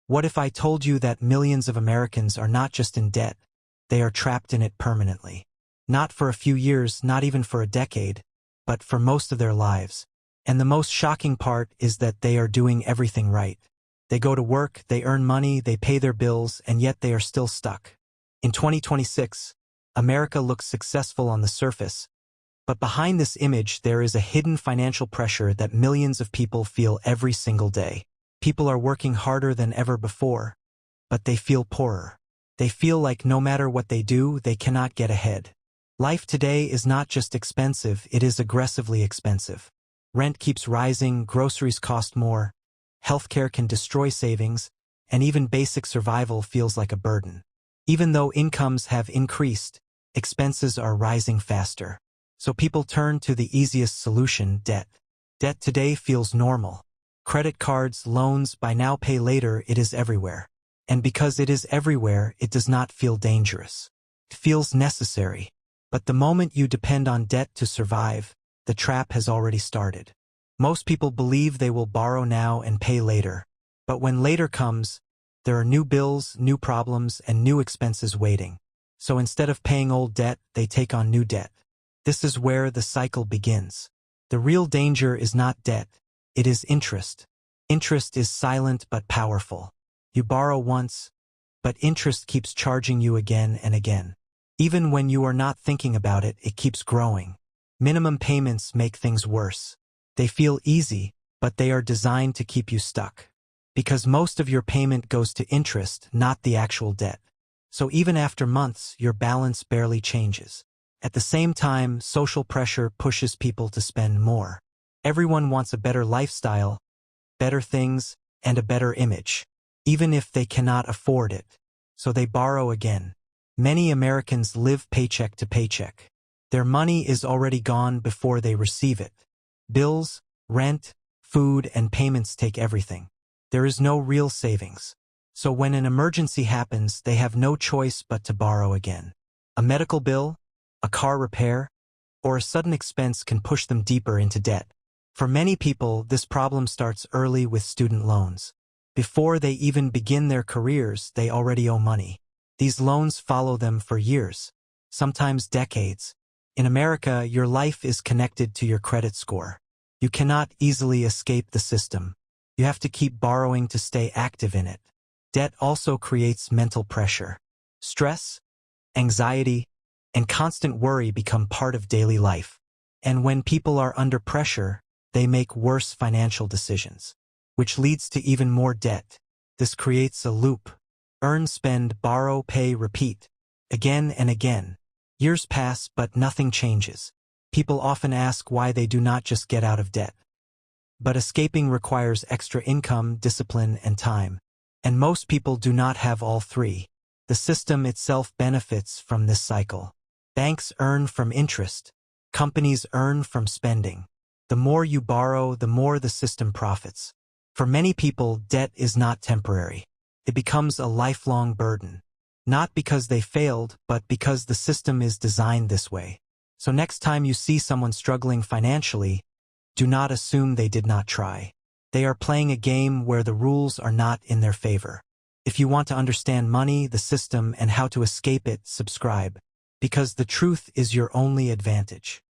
What if I told you that millions of Americans are not just in debt, they are trapped in it permanently? Not for a few years, not even for a decade, but for most of their lives. And the most shocking part is that they are doing everything right. They go to work, they earn money, they pay their bills, and yet they are still stuck. In 2026, America looks successful on the surface, but behind this image there is a hidden financial pressure that millions of people feel every single day. People are working harder than ever before, but they feel poorer. They feel like no matter what they do, they cannot get ahead. Life today is not just expensive, it is aggressively expensive. Rent keeps rising, groceries cost more, healthcare can destroy savings, and even basic survival feels like a burden. Even though incomes have increased, expenses are rising faster. So people turn to the easiest solution, debt. Debt today feels normal. Credit cards, loans, buy now pay later, it is everywhere. And because it is everywhere, it does not feel dangerous. It feels necessary. But the moment you depend on debt to survive, the trap has already started. Most people believe they will borrow now and pay later. But when later comes, there are new bills, new problems, and new expenses waiting. So instead of paying old debt, they take on new debt. This is where the cycle begins. The real danger is not debt, it is interest. Interest is silent but powerful. You borrow once, but interest keeps charging you again and again. Even when you are not thinking about it, it keeps growing. Minimum payments make things worse. They feel easy, but they are designed to keep you stuck. Because most of your payment goes to interest, not the actual debt. So even after months, your balance barely changes. At the same time, social pressure pushes people to spend more. Everyone wants a better lifestyle, better things, and a better image, even if they cannot afford it. So they borrow again. Many Americans live paycheck to paycheck. Their money is already gone before they receive it. Bills, rent, food, and payments take everything. There is no real savings. So when an emergency happens, they have no choice but to borrow again. A medical bill, a car repair, or a sudden expense can push them deeper into debt. For many people, this problem starts early with student loans. Before they even begin their careers, they already owe money. These loans follow them for years, sometimes decades. In America, your life is connected to your credit score. You cannot easily escape the system. You have to keep borrowing to stay active in it. Debt also creates mental pressure. Stress, anxiety, and constant worry become part of daily life. And when people are under pressure, they make worse financial decisions, which leads to even more debt. This creates a loop. Earn, spend, borrow, pay, repeat. Again and again. Years pass, but nothing changes. People often ask why they do not just get out of debt. But escaping requires extra income, discipline, and time. And most people do not have all three. The system itself benefits from this cycle. Banks earn from interest. Companies earn from spending. The more you borrow, the more the system profits. For many people, debt is not temporary. It becomes a lifelong burden. Not because they failed, but because the system is designed this way. So next time you see someone struggling financially, do not assume they did not try. They are playing a game where the rules are not in their favor. If you want to understand money, the system, and how to escape it, subscribe. Because the truth is your only advantage.